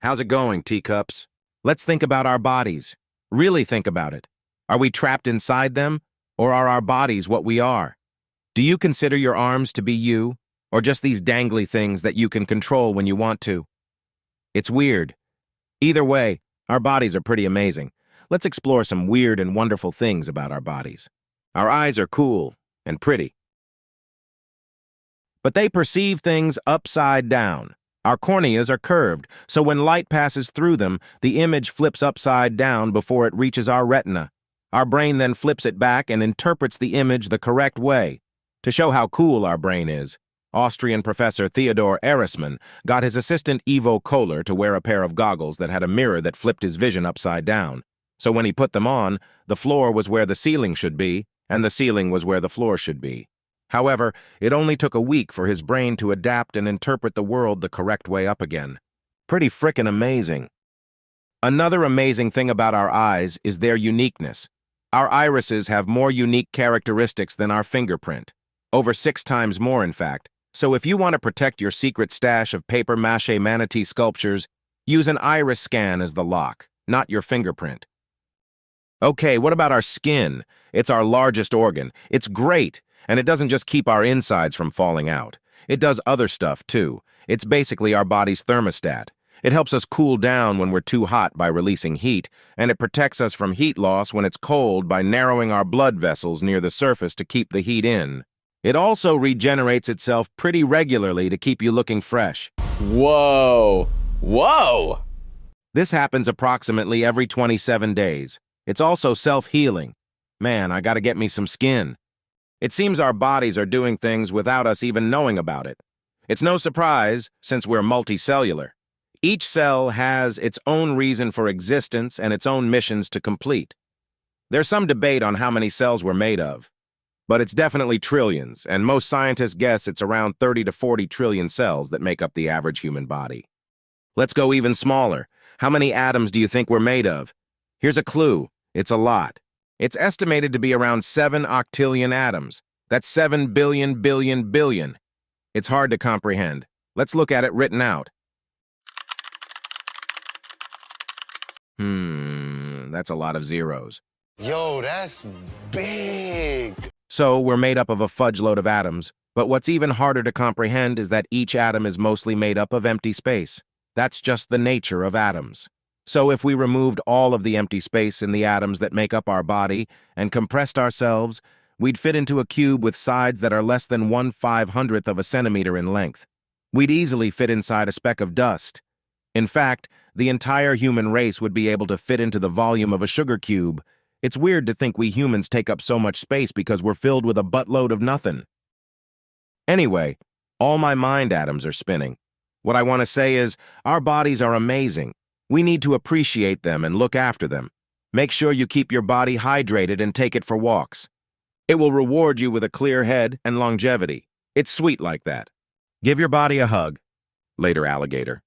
How's it going, teacups? Let's think about our bodies. Really think about it. Are we trapped inside them, or are our bodies what we are? Do you consider your arms to be you, or just these dangly things that you can control when you want to? It's weird. Either way, our bodies are pretty amazing. Let's explore some weird and wonderful things about our bodies. Our eyes are cool and pretty, but they perceive things upside down. Our corneas are curved, so when light passes through them, the image flips upside down before it reaches our retina. Our brain then flips it back and interprets the image the correct way. To show how cool our brain is, Austrian professor Theodor Erisman got his assistant Ivo Kohler to wear a pair of goggles that had a mirror that flipped his vision upside down. So when he put them on, the floor was where the ceiling should be, and the ceiling was where the floor should be. However, it only took a week for his brain to adapt and interpret the world the correct way up again. Pretty frickin' amazing. Another amazing thing about our eyes is their uniqueness. Our irises have more unique characteristics than our fingerprint. Over 6 times more, in fact. So if you want to protect your secret stash of paper-mâché manatee sculptures, use an iris scan as the lock, not your fingerprint. Okay, what about our skin? It's our largest organ. It's great, and it doesn't just keep our insides from falling out. It does other stuff, too. It's basically our body's thermostat. It helps us cool down when we're too hot by releasing heat, and it protects us from heat loss when it's cold by narrowing our blood vessels near the surface to keep the heat in. It also regenerates itself pretty regularly to keep you looking fresh. Whoa! Whoa! This happens approximately every 27 days. It's also self-healing. Man, I gotta get me some skin. It seems our bodies are doing things without us even knowing about it. It's no surprise, since we're multicellular. Each cell has its own reason for existence and its own missions to complete. There's some debate on how many cells we're made of, but it's definitely trillions, and most scientists guess it's around 30 to 40 trillion cells that make up the average human body. Let's go even smaller. How many atoms do you think we're made of? Here's a clue. It's a lot. It's estimated to be around 7 octillion atoms. That's 7 billion billion billion. It's hard to comprehend. Let's look at it written out. That's a lot of zeros. Yo, that's big. So we're made up of a fudge load of atoms, but what's even harder to comprehend is that each atom is mostly made up of empty space. That's just the nature of atoms. So if we removed all of the empty space in the atoms that make up our body and compressed ourselves, we'd fit into a cube with sides that are less than 1/500th of a centimeter in length. We'd easily fit inside a speck of dust. In fact, the entire human race would be able to fit into the volume of a sugar cube. It's weird to think we humans take up so much space because we're filled with a buttload of nothing. Anyway, all my mind atoms are spinning. What I want to say is, our bodies are amazing. We need to appreciate them and look after them. Make sure you keep your body hydrated and take it for walks. It will reward you with a clear head and longevity. It's sweet like that. Give your body a hug. Later, alligator.